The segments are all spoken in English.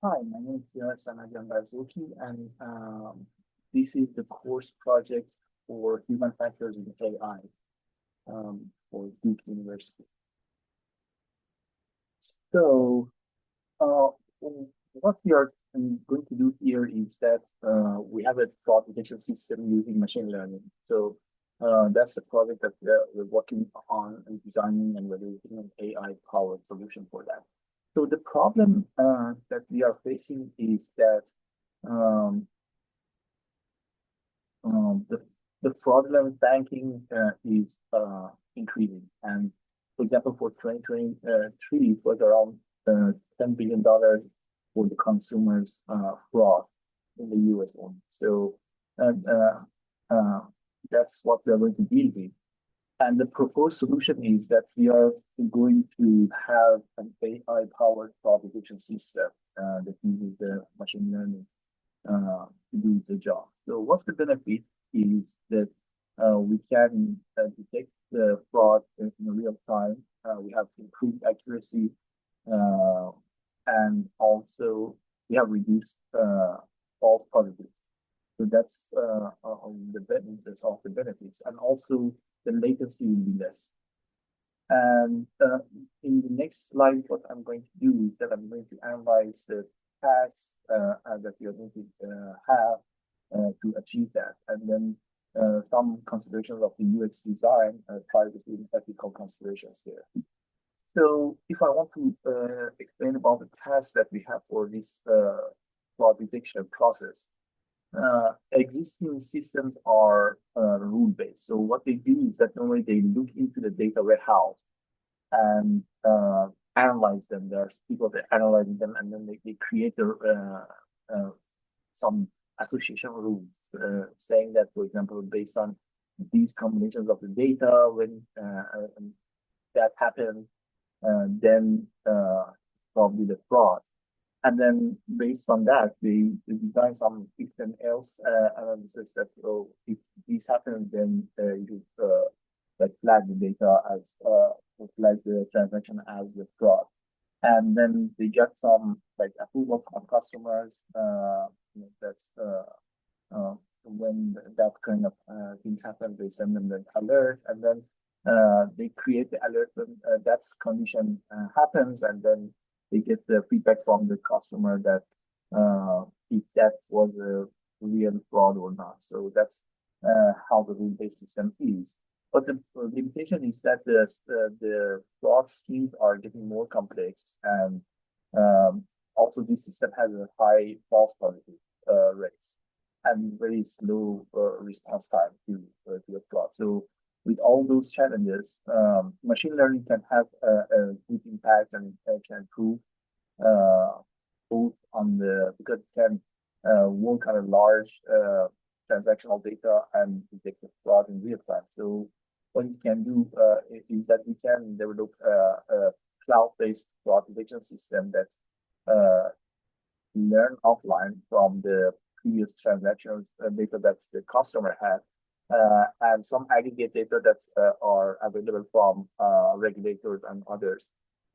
Hi, my name is Siavash Samadian Barzoki, and this is the course project for human factors in AI for Duke University. So, uh, what we are going to do here is that we have a fraud detection system using machine learning. So, that's the project that we're working on and designing, and we're using an AI-powered solution for that. So, the problem that we are facing is that um, the fraudulent banking is increasing. And for example, for 2023, it was around $10 billion for the consumers fraud in the US only. So and, uh, that's what we are going to deal with. And the proposed solution is that we are going to have an AI-powered fraud detection system that uses the machine learning to do the job. So what's the benefit is that we can detect the fraud in real time. We have improved accuracy, uh, and also we have reduced false positives. So that's the benefits of the benefits, and also the latency will be less. And in the next slide, what I'm going to do is that I'm going to analyze the tasks that you're going to have to achieve that. And then some considerations of the UX design, privacy and ethical considerations there. So if I want to explain about the tasks that we have for this fraud detection process, existing systems are rule-based. So what they do is that normally they look into the data warehouse and analyze them. There's people that analyze them, and then they create some association rules saying that, for example, based on these combinations of the data, when that happens, then probably the fraud. And then based on that, they design some if and else analysis that, oh, if this happens, then you like flag the data as flag the transaction as the fraud. And then they get some like approval from customers. That's when that kind of things happen, they send them the alert, and then they create the alert when that's condition happens, and then they get the feedback from the customer that if that was a real fraud or not. So that's how the rule-based system is. But the limitation is that the fraud schemes are getting more complex, and also this system has a high false positive rates and very slow response time to the fraud. So with all those challenges, machine learning can have a good impact, and can improve uh, both on the because it can work on a large transactional data and detect the fraud in real time. So what it can do is that we can develop a cloud-based fraud detection system that uh, learn offline from the previous transactions data that the customer had, and some aggregate data that are available from regulators and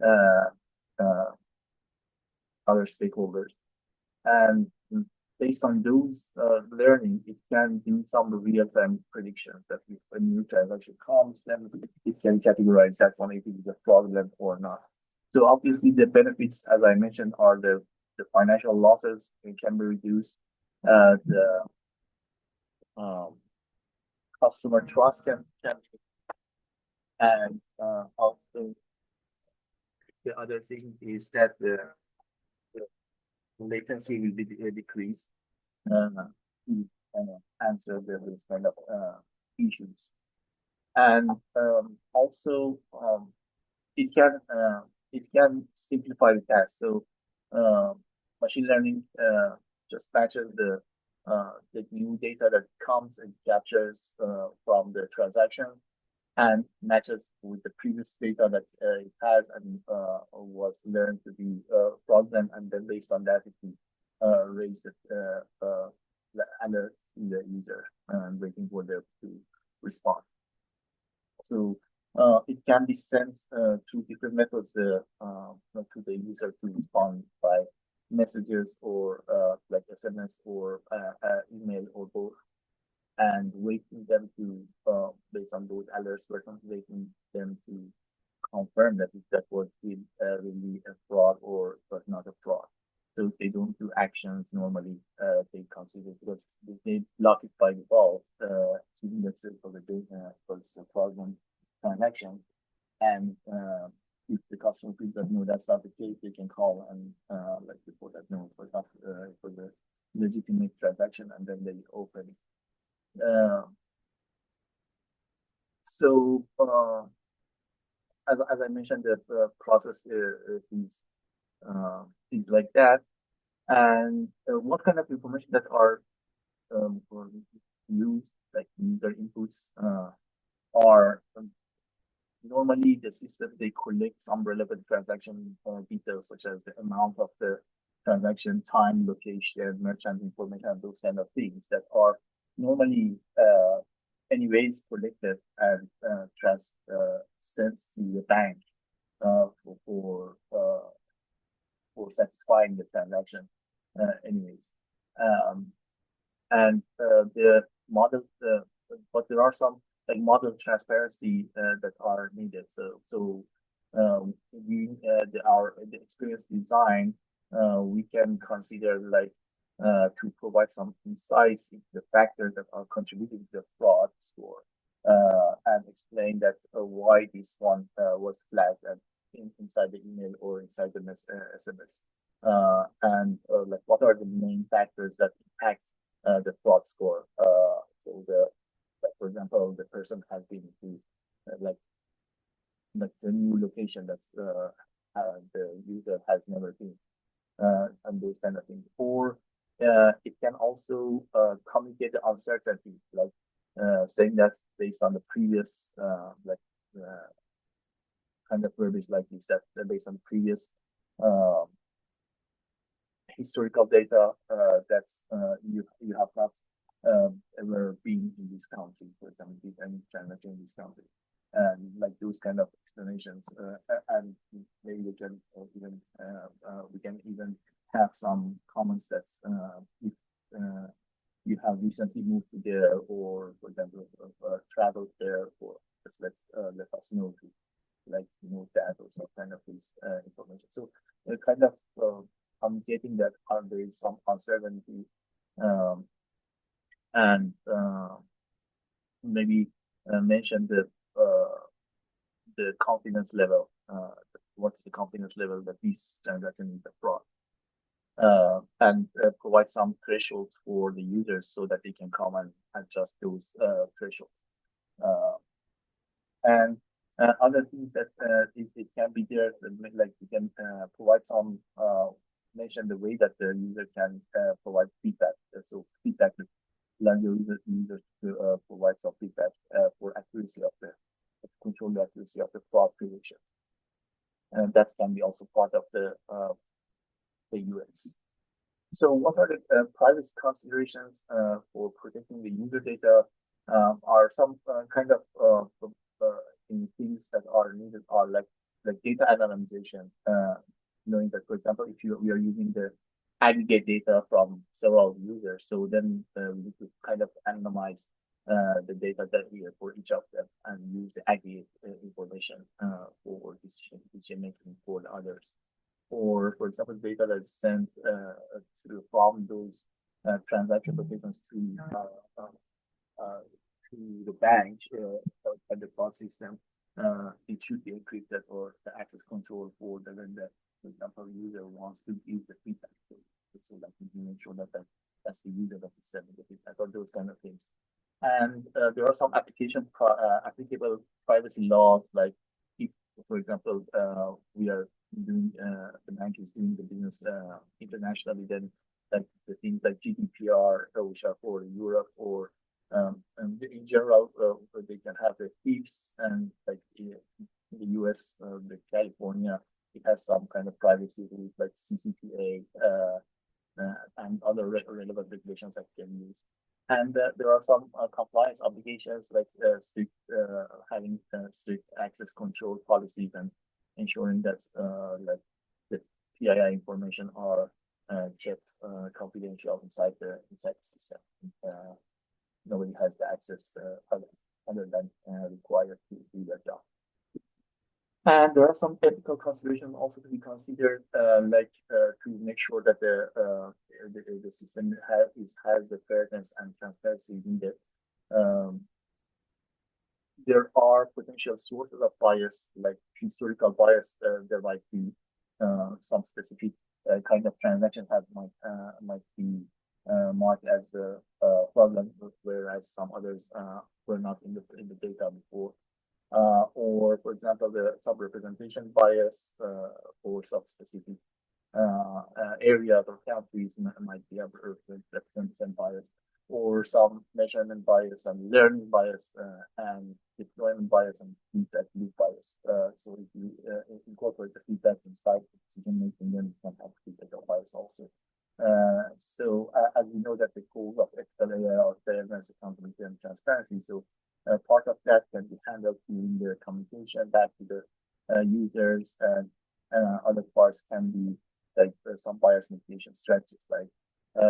uh, uh, other stakeholders. And based on those learning, it can do some real-time predictions that if a new transaction comes, then it can categorize that one if it is a fraudulent or not. So obviously the benefits, as I mentioned, are the financial losses can be reduced, the um, customer trust can and also the other thing is that the latency will be decreased uh, to answer those kind of issues. And also it can uh, it can simplify the task. So machine learning just matches the new data that comes and captures from the transaction and matches with the previous data that it has and was learned to be fraudulent, and then based on that, it can raise the alert to the user and waiting for them to respond. So it can be sent through different methods to the user to respond by messages or like SMS or email or both, and waiting them to based on those alerts, we're waiting them to confirm that if that was really a fraud or was not a fraud. So if they don't do actions normally, they consider because they block it by default, assuming that's it for the data for the fraudulent transaction. And if the customer feels that no, that's not the case, they can call and like report that no, for the legitimate transaction, and then they open. So as I mentioned, the process is like that. And what kind of information that are used, like user inputs, are normally the system they collect some relevant transaction details such as the amount of the transaction, time, location, merchant information, those kind of things that are normally anyways collected and sent to the bank uh, for for, uh, for satisfying the transaction anyways. Um, and the model, but there are some like model transparency that are needed. The experience design, we can consider like to provide some insights into the factors that are contributing to the fraud score, and explain that why this one was flagged and inside the email or inside the SMS, and like what are the main factors that impact the fraud score. Like for example, the person has been to like the new location that's the user has never been, and those kind of things. Or it can also communicate the uncertainty, like saying that based on the previous kind of verbiage like this, that based on previous um, historical data that's you have not ever been in this country, for example, did any transaction in this country, and like those kind of explanations, and maybe we can even have some comments that's if you have recently moved to there, or for example, traveled there, or just let us know to like that or some kind of this information. So kind of I'm getting that there is some uncertainty, um, and maybe mention the confidence level. What's the confidence level that this transaction is a fraud? And provide some thresholds for the users so that they can come and adjust those thresholds. Uh, and other things that it can be there, like you can provide some mention the way that the user can provide feedback. So feedback, allow your users to provide some feedback for accuracy of the control the accuracy of the fraud prediction, and that can be also part of the UX. So what are the privacy considerations for protecting the user data? Are some kind of things that are needed are like data anonymization, knowing that, for example, if we are using the aggregate data from several users, so then we need to kind of anonymize the data that we have for each of them and use the aggregate information for decision making for the others. Or, for example, data that's sent from those transaction locations to the bank and the fraud system, it should be encrypted or the access control for the vendor. For example, user wants to use the feedback, so that we can make sure that's the user that is sending the feedback or those kind of things. And there are some applicable privacy laws, like if, for example, we are doing the bank is doing the business internationally, then like the things like GDPR, which are for Europe, or and in general, they can have the FIPS, and like in the US, the California, it has some kind of privacy rules like CCPA and other relevant regulations that can use. And there are some compliance obligations like having strict access control policies and ensuring that like the PII information are kept confidential inside the system. Uh, Nobody has the access other than required to do their job. And there are some ethical considerations also to be considered, to make sure that the system has the fairness and transparency needed. Um, there are potential sources of bias, like historical bias. There might be some specific kind of transactions that might be marked as a problem, whereas some others were not in the data before. Or, for example, the sub-representation bias for some-specific areas or countries might be a representation bias, or some measurement bias and learning bias and deployment bias and feedback loop bias. So if you incorporate the feedback inside the decision making, then you can have feedback bias also. As we know that the goals of ethical AI are fairness, accountability, and transparency. So part of that can be handled during the communication back to the users, and other parts can be like some bias mitigation strategies, like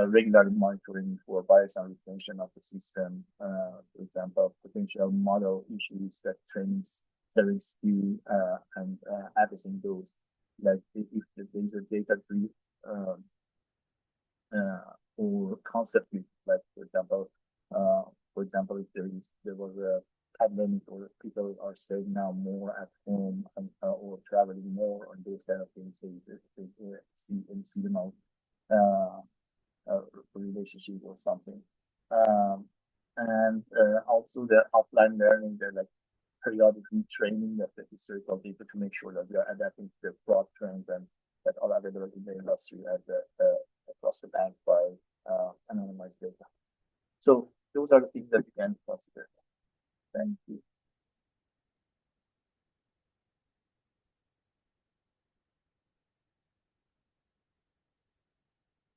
regular monitoring for bias and retention of the system. For example, potential model issues that trains the skew and addressing those. Like if there is a data drift or concept, like for example, if there was a pandemic or people are staying now more at home or traveling more on those kind of things, they see in seasonal uh, relationship or something. Um, and also the offline learning, the like periodic retraining of the historical data to make sure that we are adapting to the broad trends and that are available in the industry across the bank by anonymized data. So those are the things that we can consider. Thank you.